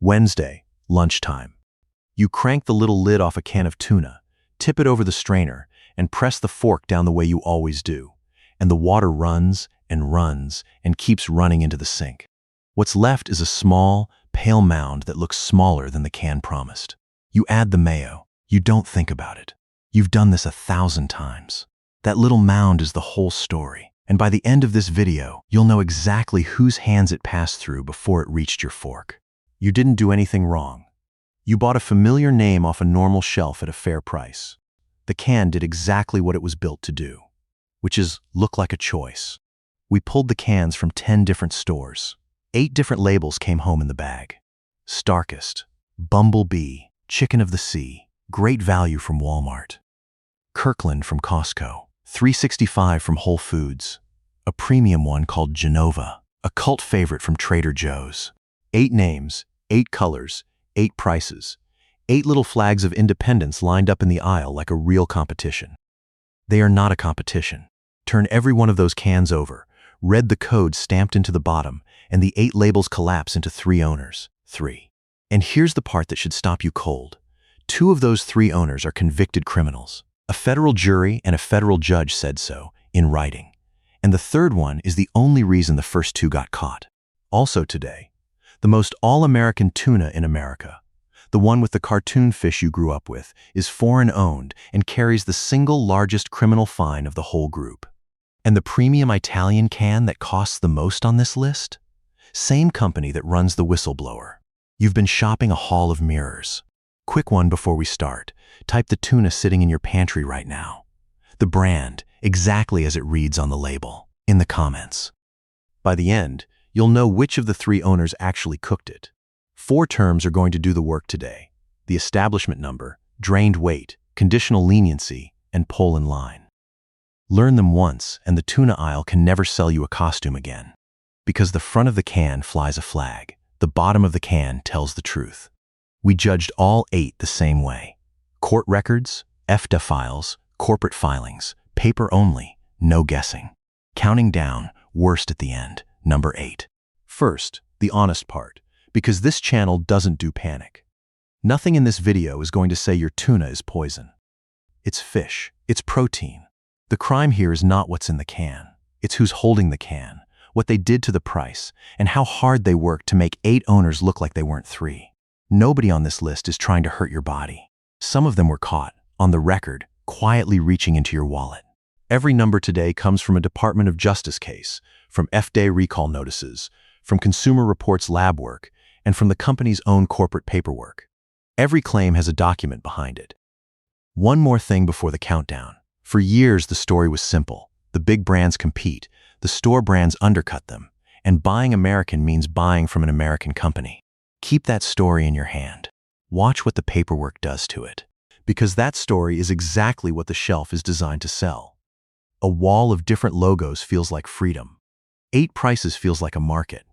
Wednesday, lunchtime. You crank the little lid off a can of tuna, tip it over the strainer, and press the fork down the way you always do. And the water runs and keeps running into the sink. What's left is a small, pale mound that looks smaller than the can promised. You add the mayo. You don't think about it. You've done this 1,000 times. That little mound is the whole story. And by the end of this video, you'll know exactly whose hands it passed through before it reached your fork. You didn't do anything wrong. You bought a familiar name off a normal shelf at a fair price. The can did exactly what it was built to do, which is look like a choice. We pulled the cans from 10 different stores. 8 different labels came home in the bag. StarKist, Bumble Bee, Chicken of the Sea, Great Value from Walmart. Kirkland from Costco, $3.65 from Whole Foods. A premium one called Genova, a cult favorite from Trader Joe's. 8 names, 8 colors, 8 prices. 8 little flags of independence lined up in the aisle like a real competition. They are not a competition. Turn every one of those cans over, read the code stamped into the bottom, and the 8 labels collapse into 3 owners. 3. And here's the part that should stop you cold. 2 of those 3 owners are convicted criminals. A federal jury and a federal judge said so, in writing. And the third one is the only reason the first 2 got caught. Also today, the most all-American tuna in America, the one with the cartoon fish you grew up with, is foreign-owned and carries the single largest criminal fine of the whole group. And the premium Italian can that costs the most on this list? Same company that runs the whistleblower. You've been shopping a haul of mirrors. Quick one before we start. Type the tuna sitting in your pantry right now. The brand, exactly as it reads on the label, in the comments. By the end, you'll know which of the 3 owners actually cooked it. 4 terms are going to do the work today: the establishment number, drained weight, conditional leniency, and pull in line. Learn them once, and the tuna aisle can never sell you a costume again. Because the front of the can flies a flag, the bottom of the can tells the truth. We judged all 8 the same way. Court records, FDA files, corporate filings, paper only, no guessing. Counting down, worst at the end, number 8. First, the honest part, because this channel doesn't do panic. Nothing in this video is going to say your tuna is poison. It's fish, it's protein. The crime here is not what's in the can. It's who's holding the can, what they did to the price, and how hard they worked to make 8 owners look like they weren't 3. Nobody on this list is trying to hurt your body. Some of them were caught, on the record, quietly reaching into your wallet. Every number today comes from a Department of Justice case, from FDA recall notices, from Consumer Reports lab work, and from the company's own corporate paperwork. Every claim has a document behind it. One more thing before the countdown. For years, the story was simple. The big brands compete, the store brands undercut them, and buying American means buying from an American company. Keep that story in your hand. Watch what the paperwork does to it. Because that story is exactly what the shelf is designed to sell. A wall of different logos feels like freedom. 8 prices feels like a market.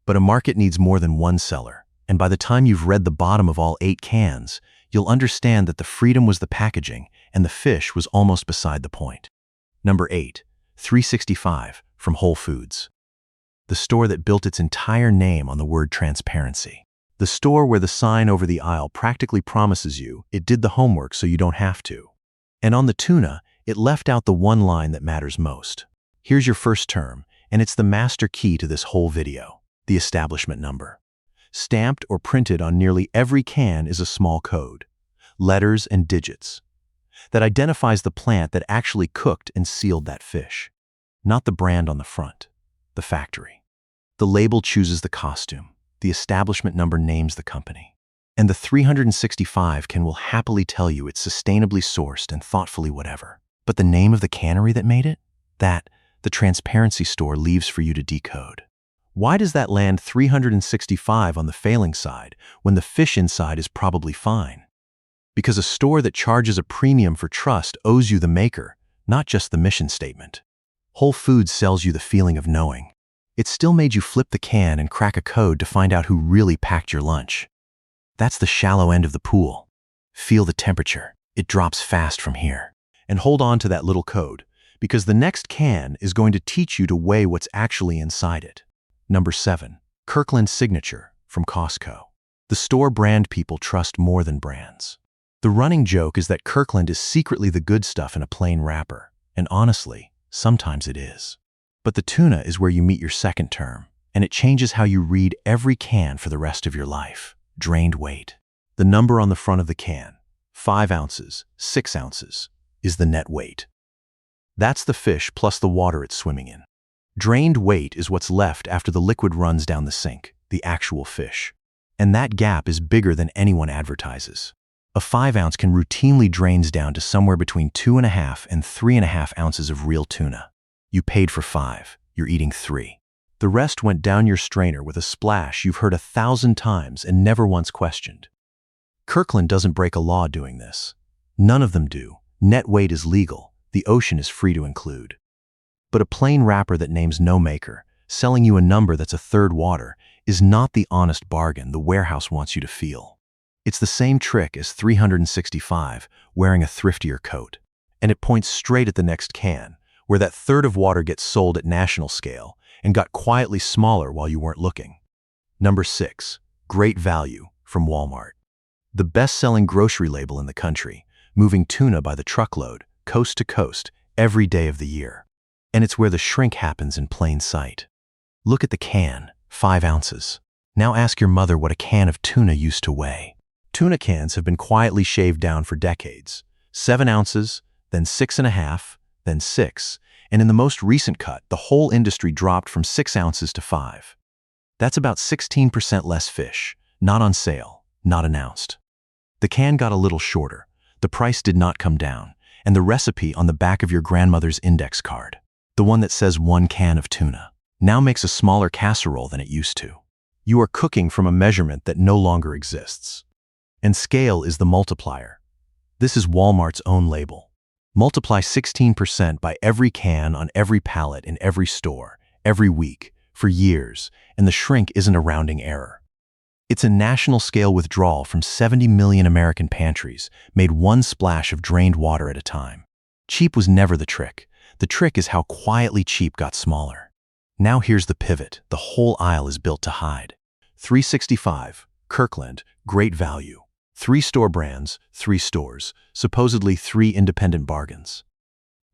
But a market needs more than one seller, and by the time you've read the bottom of all 8 cans, you'll understand that the freedom was the packaging and the fish was almost beside the point. Number 8, $3.65 from Whole Foods. The store that built its entire name on the word transparency. The store where the sign over the aisle practically promises you it did the homework so you don't have to. And on the tuna, it left out the one line that matters most. Here's your first term, and it's the master key to this whole video: the establishment number. Stamped or printed on nearly every can is a small code, letters and digits, that identifies the plant that actually cooked and sealed that fish. Not the brand on the front, the factory. The label chooses the costume. The establishment number names the company. And the 365 can will happily tell you it's sustainably sourced and thoughtfully whatever. But the name of the cannery that made it? That, the transparency store leaves for you to decode. Why does that land 365 on the failing side when the fish inside is probably fine? Because a store that charges a premium for trust owes you the maker, not just the mission statement. Whole Foods sells you the feeling of knowing. It still made you flip the can and crack a code to find out who really packed your lunch. That's the shallow end of the pool. Feel the temperature. It drops fast from here. And hold on to that little code, because the next can is going to teach you to weigh what's actually inside it. Number 7, Kirkland Signature from Costco. The store brand people trust more than brands. The running joke is that Kirkland is secretly the good stuff in a plain wrapper, and honestly, sometimes it is. But the tuna is where you meet your second term, and it changes how you read every can for the rest of your life. Drained weight. The number on the front of the can, 5 ounces, 6 ounces, is the net weight. That's the fish plus the water it's swimming in. Drained weight is what's left after the liquid runs down the sink, the actual fish. And that gap is bigger than anyone advertises. A 5-ounce can routinely drains down to somewhere between 2.5 and 3.5 ounces of real tuna. You paid for 5, you're eating 3. The rest went down your strainer with a splash you've heard 1,000 times and never once questioned. Kirkland doesn't break a law doing this. None of them do. Net weight is legal. The ocean is free to include. But a plain wrapper that names no maker, selling you a number that's a third water, is not the honest bargain the warehouse wants you to feel. It's the same trick as 365, wearing a thriftier coat. And it points straight at the next can, where that third of water gets sold at national scale and got quietly smaller while you weren't looking. Number 6, great value from Walmart. The best-selling grocery label in the country, moving tuna by the truckload, coast to coast, every day of the year. And it's where the shrink happens in plain sight. Look at the can, 5 ounces. Now ask your mother what a can of tuna used to weigh. Tuna cans have been quietly shaved down for decades. 7 ounces, then 6.5, then 6, and in the most recent cut, the whole industry dropped from 6 ounces to 5. That's about 16% less fish, not on sale, not announced. The can got a little shorter, the price did not come down, and the recipe on the back of your grandmother's index card, the one that says 1 can of tuna, now makes a smaller casserole than it used to. You are cooking from a measurement that no longer exists. And scale is the multiplier. This is Walmart's own label. Multiply 16% by every can on every pallet in every store, every week, for years, and the shrink isn't a rounding error. It's a national scale withdrawal from 70 million American pantries, made one splash of drained water at a time. Cheap was never the trick. The trick is how quietly cheap got smaller. Now here's the pivot. The whole aisle is built to hide. 365, Kirkland, great value. 3 store brands, 3 stores, supposedly 3 independent bargains.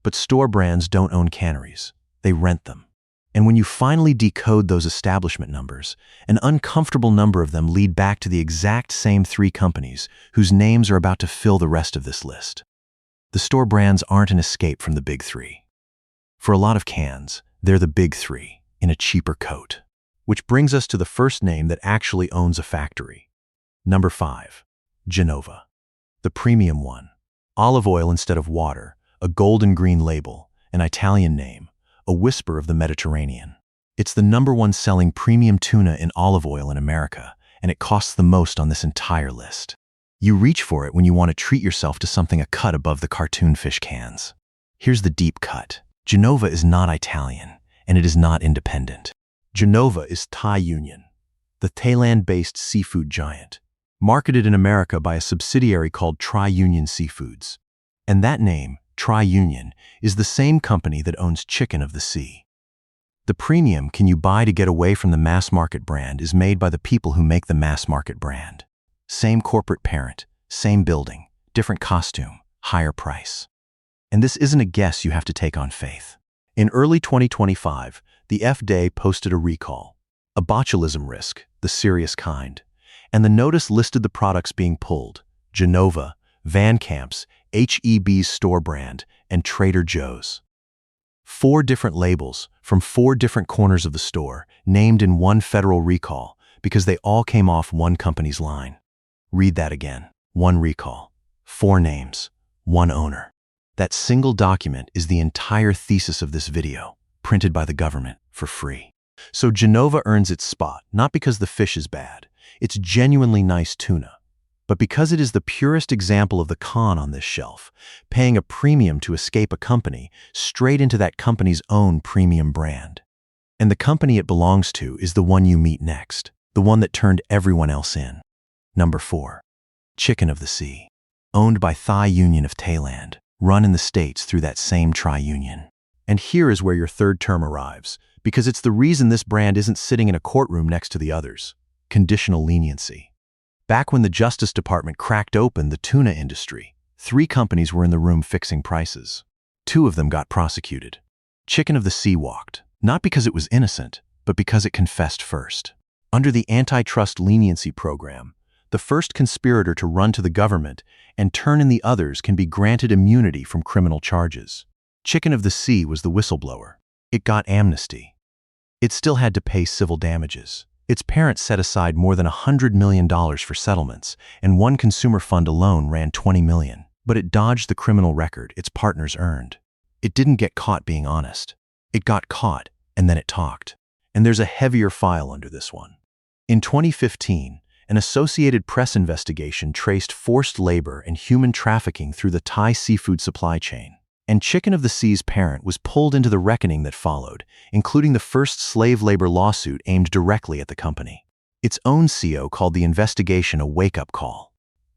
But store brands don't own canneries. They rent them. And when you finally decode those establishment numbers, an uncomfortable number of them lead back to the exact same 3 companies whose names are about to fill the rest of this list. The store brands aren't an escape from the big 3. For a lot of cans, they're the big 3 in a cheaper coat. Which brings us to the first name that actually owns a factory. Number 5. Genova. The premium one. Olive oil instead of water, a golden green label, an Italian name, a whisper of the Mediterranean. It's the #1 selling premium tuna in olive oil in America, and it costs the most on this entire list. You reach for it when you want to treat yourself to something a cut above the cartoon fish cans. Here's the deep cut. Genova is not Italian, and it is not independent. Genova is Thai Union, the Thailand-based seafood giant, marketed in America by a subsidiary called Tri-Union Seafoods. And that name, Tri-Union, is the same company that owns Chicken of the Sea. The premium can you buy to get away from the mass market brand is made by the people who make the mass market brand. Same corporate parent, same building, different costume, higher price. And this isn't a guess you have to take on faith. In early 2025, the FDA posted a recall, a botulism risk, the serious kind, and the notice listed the products being pulled: Genova, Van Camp's, H-E-B's store brand, and Trader Joe's. 4 different labels from 4 different corners of the store, named in one federal recall because they all came off one company's line. Read that again. 1 recall, 4 names, 1 owner. That single document is the entire thesis of this video, printed by the government for free. So Genova earns its spot, not because the fish is bad. It's genuinely nice tuna. But because it is the purest example of the con on this shelf, paying a premium to escape a company straight into that company's own premium brand. And the company it belongs to is the one you meet next, the one that turned everyone else in. Number 4. Chicken of the Sea. Owned by Thai Union of Thailand, run in the States through that same Tri-Union. And here is where your third term arrives, because it's the reason this brand isn't sitting in a courtroom next to the others. Conditional leniency. Back when the Justice Department cracked open the tuna industry, 3 companies were in the room fixing prices. 2 of them got prosecuted. Chicken of the Sea walked, not because it was innocent, but because it confessed first. Under the antitrust leniency program, the first conspirator to run to the government and turn in the others can be granted immunity from criminal charges. Chicken of the Sea was the whistleblower. It got amnesty. It still had to pay civil damages. Its parents set aside more than $100 million for settlements, and one consumer fund alone ran $20 million. But it dodged the criminal record its partners earned. It didn't get caught being honest. It got caught, and then it talked. And there's a heavier file under this one. In 2015, an Associated Press investigation traced forced labor and human trafficking through the Thai seafood supply chain. And Chicken of the Sea's parent was pulled into the reckoning that followed, including the first slave labor lawsuit aimed directly at the company. Its own CEO called the investigation a wake-up call.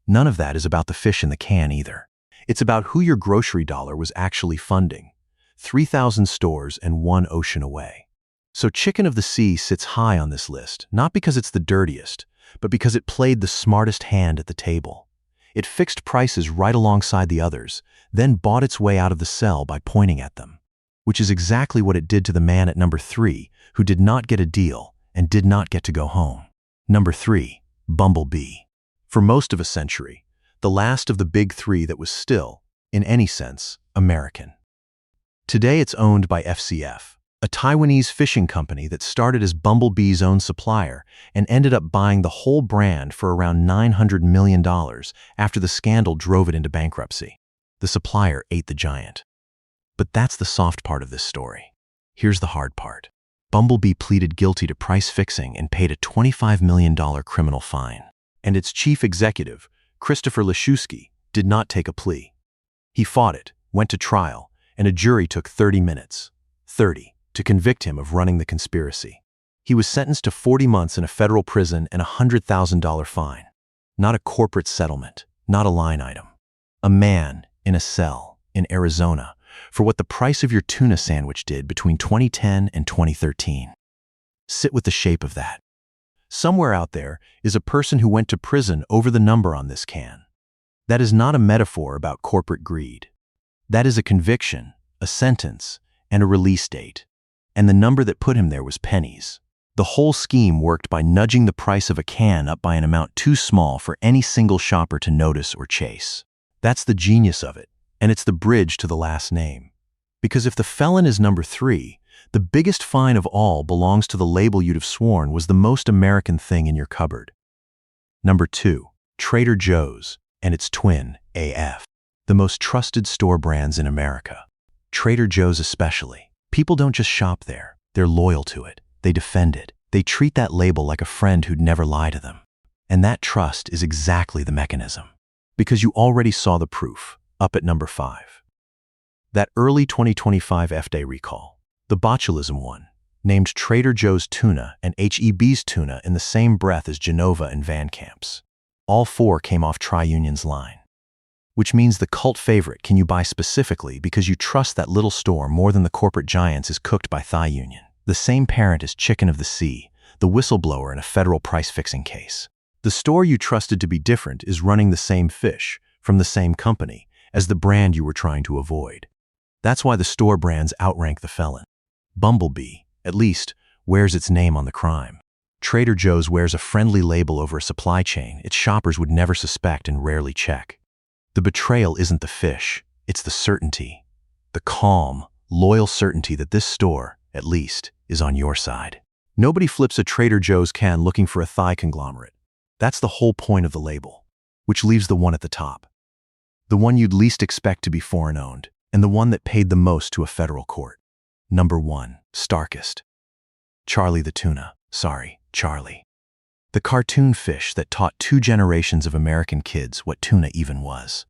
None of that is about the fish in the can either. It's about who your grocery dollar was actually funding. 3,000 stores and 1 ocean away. So Chicken of the Sea sits high on this list, not because it's the dirtiest, but because it played the smartest hand at the table. It fixed prices right alongside the others, then bought its way out of the cell by pointing at them. Which is exactly what it did to the man at number 3, who did not get a deal and did not get to go home. Number 3, Bumble Bee. For most of a century, the last of the big 3 that was still, in any sense, American. Today it's owned by FCF, a Taiwanese fishing company that started as Bumble Bee's own supplier and ended up buying the whole brand for around $900 million after the scandal drove it into bankruptcy. The supplier ate the giant. But that's the soft part of this story. Here's the hard part. Bumble Bee pleaded guilty to price fixing and paid a $25 million criminal fine. And its chief executive, Christopher Leszewski, did not take a plea. He fought it, went to trial, and a jury took 30 minutes. 30. To convict him of running the conspiracy. He was sentenced to 40 months in a federal prison and a $100,000 fine. Not a corporate settlement, not a line item. A man in a cell in Arizona for what the price of your tuna sandwich did between 2010 and 2013. Sit with the shape of that. Somewhere out there is a person who went to prison over the number on this can. That is not a metaphor about corporate greed. That is a conviction, a sentence, and a release date. And the number that put him there was pennies. The whole scheme worked by nudging the price of a can up by an amount too small for any single shopper to notice or chase. That's the genius of it, and it's the bridge to the last name. Because if the felon is number 3, the biggest fine of all belongs to the label you'd have sworn was the most American thing in your cupboard. Number 2, Trader Joe's, and its twin, AF. The most trusted store brands in America. Trader Joe's especially. People don't just shop there, they're loyal to it, they defend it, they treat that label like a friend who'd never lie to them. And that trust is exactly the mechanism. Because you already saw the proof, up at number 5. That early 2025 F-Day recall, the botulism one, named Trader Joe's Tuna and H-E-B's Tuna in the same breath as Genova and Van Camp's. All 4 came off Tri-Union's line. Which means the cult favorite can you buy specifically because you trust that little store more than the corporate giants is cooked by Thai Union. The same parent as Chicken of the Sea, the whistleblower in a federal price-fixing case. The store you trusted to be different is running the same fish, from the same company, as the brand you were trying to avoid. That's why the store brands outrank the felon. Bumble Bee, at least, wears its name on the crime. Trader Joe's wears a friendly label over a supply chain its shoppers would never suspect and rarely check. The betrayal isn't the fish, it's the certainty. The calm, loyal certainty that this store, at least, is on your side. Nobody flips a Trader Joe's can looking for a Thai conglomerate. That's the whole point of the label, which leaves the one at the top. The one you'd least expect to be foreign-owned, and the one that paid the most to a federal court. Number 1, StarKist. Charlie the Tuna. Sorry, Charlie. The cartoon fish that taught 2 generations of American kids what tuna even was.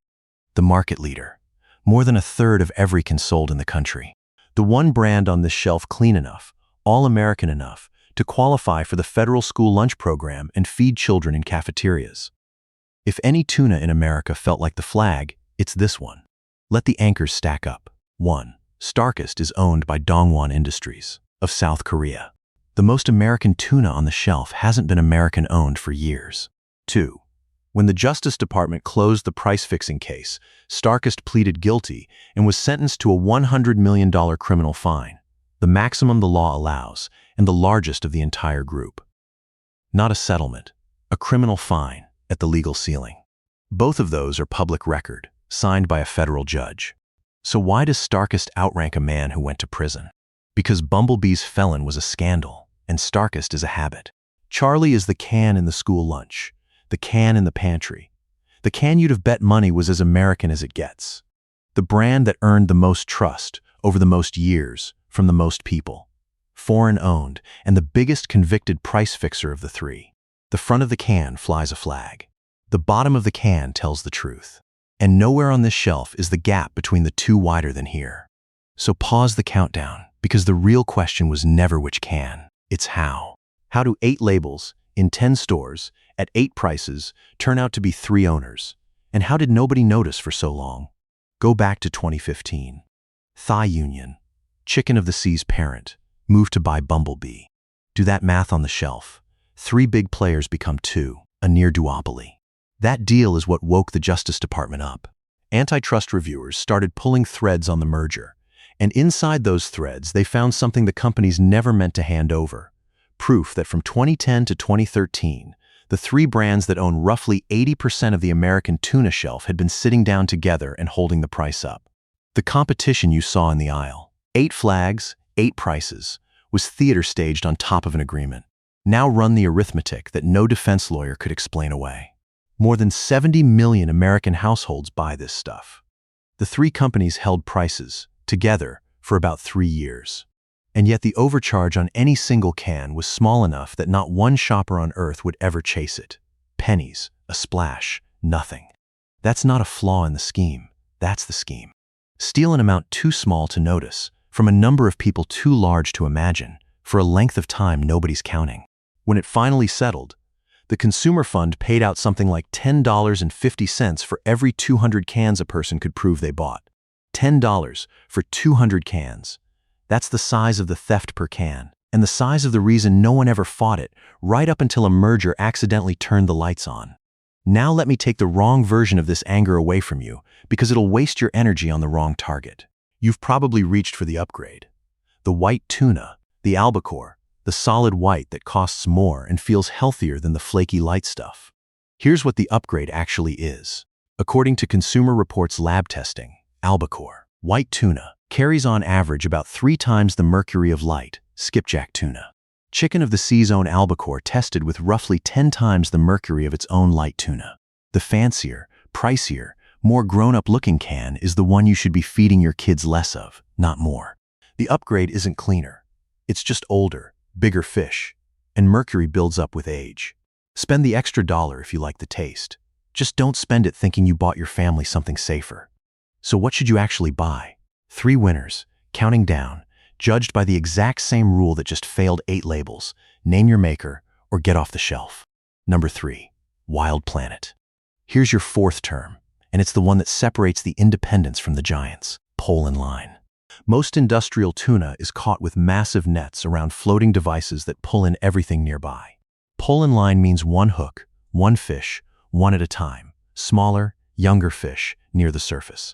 The market leader. More than 1/3 of every can sold in the country. The one brand on this shelf clean enough, all American enough, to qualify for the federal school lunch program and feed children in cafeterias. If any tuna in America felt like the flag, it's this one. Let the anchors stack up. 1. StarKist is owned by Dongwon Industries of South Korea. The most American tuna on the shelf hasn't been American-owned for years. 2. When the Justice Department closed the price-fixing case, StarKist pleaded guilty and was sentenced to a $100 million criminal fine, the maximum the law allows and the largest of the entire group. Not a settlement, a criminal fine at the legal ceiling. Both of those are public record, signed by a federal judge. So why does StarKist outrank a man who went to prison? Because Bumble Bee's felon was a scandal, and StarKist is a habit. Charlie is the can in the school lunch, the can in the pantry. The can you'd have bet money was as American as it gets. The brand that earned the most trust over the most years from the most people. Foreign-owned and the biggest convicted price fixer of the three. The front of the can flies a flag. The bottom of the can tells the truth. And nowhere on this shelf is the gap between the two wider than here. So pause the countdown, because the real question was never which can, it's how. How do 8 labels, in 10 stores, at 8 prices, turn out to be 3 owners? And how did nobody notice for so long? Go back to 2015. Thai Union, Chicken of the Sea's parent, moved to buy Bumble Bee. Do that math on the shelf. 3 big players become 2, a near duopoly. That deal is what woke the Justice Department up. Antitrust reviewers started pulling threads on the merger, and inside those threads they found something the companies never meant to hand over. Proof that from 2010 to 2013, the 3 brands that own roughly 80% of the American tuna shelf had been sitting down together and holding the price up. The competition you saw in the aisle, 8 flags, 8 prices, was theater staged on top of an agreement. Now run the arithmetic that no defense lawyer could explain away. More than 70 million American households buy this stuff. The 3 companies held prices, together, for about 3 years. And yet the overcharge on any single can was small enough that not one shopper on earth would ever chase it. Pennies, a splash, nothing. That's not a flaw in the scheme, that's the scheme. Steal an amount too small to notice, from a number of people too large to imagine, for a length of time nobody's counting. When it finally settled, the Consumer Fund paid out something like $10.50 for every 200 cans a person could prove they bought. $10 for 200 cans. That's the size of the theft per can, and the size of the reason no one ever fought it, right up until a merger accidentally turned the lights on. Now let me take the wrong version of this anger away from you, because it'll waste your energy on the wrong target. You've probably reached for the upgrade. The white tuna, the albacore, the solid white that costs more and feels healthier than the flaky light stuff. Here's what the upgrade actually is. According to Consumer Reports lab testing, albacore, white tuna, carries on average about 3 times the mercury of light, skipjack tuna. Chicken of the Sea's own albacore tested with roughly 10 times the mercury of its own light tuna. The fancier, pricier, more grown-up looking can is the one you should be feeding your kids less of, not more. The upgrade isn't cleaner. It's just older, bigger fish, and mercury builds up with age. Spend the extra $1 if you like the taste. Just don't spend it thinking you bought your family something safer. So what should you actually buy? 3 winners, counting down, judged by the exact same rule that just failed 8 labels: name your maker or get off the shelf. Number 3, Wild Planet. Here's your 4th term, and it's the one that separates the independents from the giants: pole in line. Most industrial tuna is caught with massive nets around floating devices that pull in everything nearby. Pull in line means one hook, one fish, one at a time, smaller, younger fish near the surface.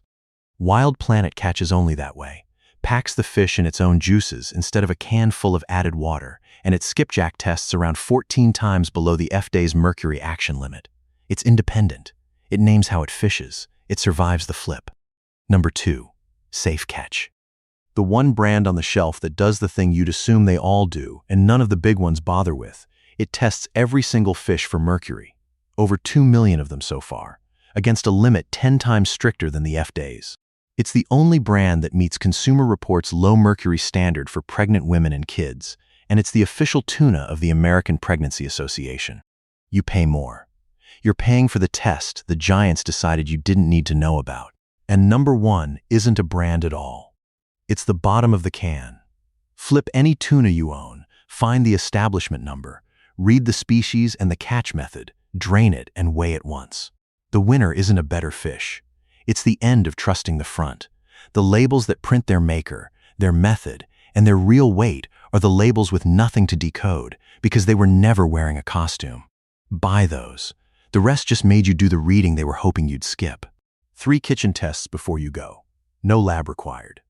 Wild Planet catches only that way, packs the fish in its own juices instead of a can full of added water, and its skipjack tests around 14 times below the FDA's mercury action limit. It's independent. It names how it fishes. It survives the flip. Number 2, Safe Catch. The one brand on the shelf that does the thing you'd assume they all do and none of the big ones bother with. It tests every single fish for mercury, over 2 million of them so far, against a limit 10 times stricter than the FDA's. It's the only brand that meets Consumer Reports' low mercury standard for pregnant women and kids, and it's the official tuna of the American Pregnancy Association. You pay more. You're paying for the test the giants decided you didn't need to know about. And number 1 isn't a brand at all. It's the bottom of the can. Flip any tuna you own, find the establishment number, read the species and the catch method, drain it and weigh it once. The winner isn't a better fish. It's the end of trusting the front. The labels that print their maker, their method, and their real weight are the labels with nothing to decode because they were never wearing a costume. Buy those. The rest just made you do the reading they were hoping you'd skip. 3 kitchen tests before you go. No lab required.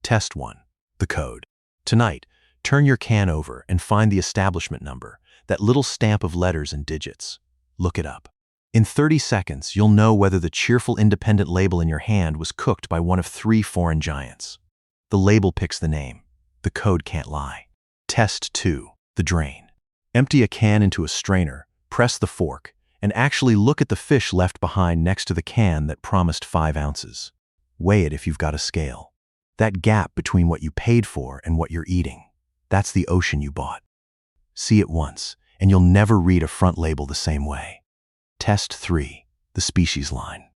Test 1. The code. Tonight, turn your can over and find the establishment number, that little stamp of letters and digits. Look it up. In 30 seconds, you'll know whether the cheerful independent label in your hand was cooked by one of 3 foreign giants. The label picks the name. The code can't lie. Test 2. The drain. Empty a can into a strainer, press the fork, and actually look at the fish left behind next to the can that promised 5 ounces. Weigh it if you've got a scale. That gap between what you paid for and what you're eating, that's the ocean you bought. See it once, and you'll never read a front label the same way. Test 3. The species line.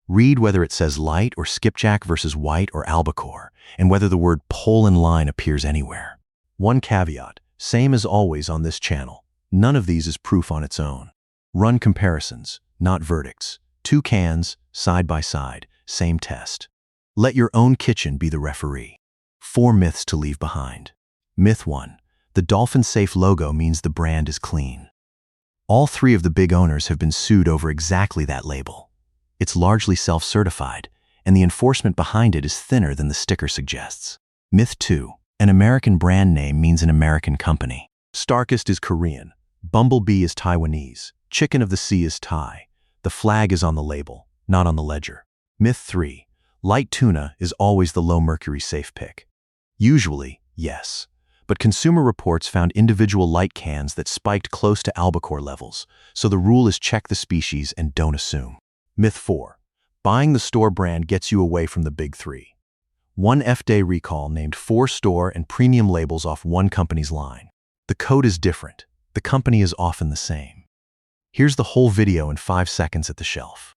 Read whether it says light or skipjack versus white or albacore, and whether the word pole in line appears anywhere. One caveat, same as always on this channel, none of these is proof on its own. Run comparisons, not verdicts. 2 cans, side by side, same test. Let your own kitchen be the referee. 4 myths to leave behind. Myth 1. The dolphin-safe logo means the brand is clean. All 3 of the big owners have been sued over exactly that label. It's largely self-certified, and the enforcement behind it is thinner than the sticker suggests. Myth 2. An American brand name means an American company. StarKist is Korean. Bumble Bee is Taiwanese. Chicken of the Sea is Thai. The flag is on the label, not on the ledger. Myth 3. Light tuna is always the low mercury safe pick. Usually, yes. But Consumer Reports found individual light cans that spiked close to albacore levels, so the rule is check the species and don't assume. Myth 4. Buying the store brand gets you away from the big 3. One F-Day recall named 4 store and premium labels off one company's line. The code is different. The company is often the same. Here's the whole video in 5 seconds at the shelf.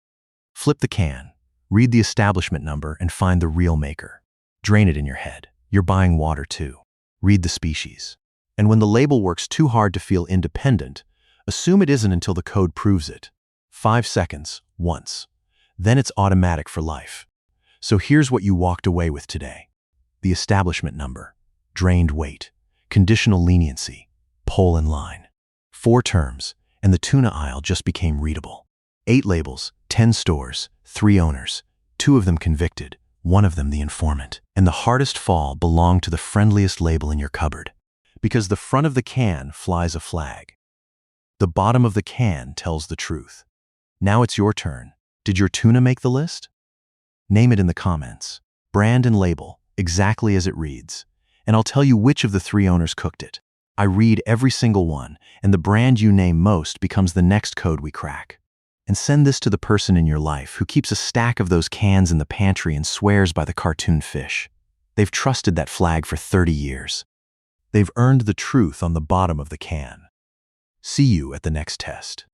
Flip the can, read the establishment number, and find the real maker. Drain it in your head. You're buying water too. Read the species. And when the label works too hard to feel independent, assume it isn't until the code proves it. 5 seconds, once. Then it's automatic for life. So here's what you walked away with today. The establishment number, drained weight, conditional leniency, pole in line. 4 terms, and the tuna aisle just became readable. 8 labels, 10 stores, 3 owners, 2 of them convicted, 1 of them the informant. And the hardest fall belonged to the friendliest label in your cupboard. Because the front of the can flies a flag. The bottom of the can tells the truth. Now it's your turn. Did your tuna make the list? Name it in the comments. Brand and label, exactly as it reads. And I'll tell you which of the 3 owners cooked it. I read every single one, and the brand you name most becomes the next code we crack. And send this to the person in your life who keeps a stack of those cans in the pantry and swears by the cartoon fish. They've trusted that flag for 30 years. They've earned the truth on the bottom of the can. See you at the next test.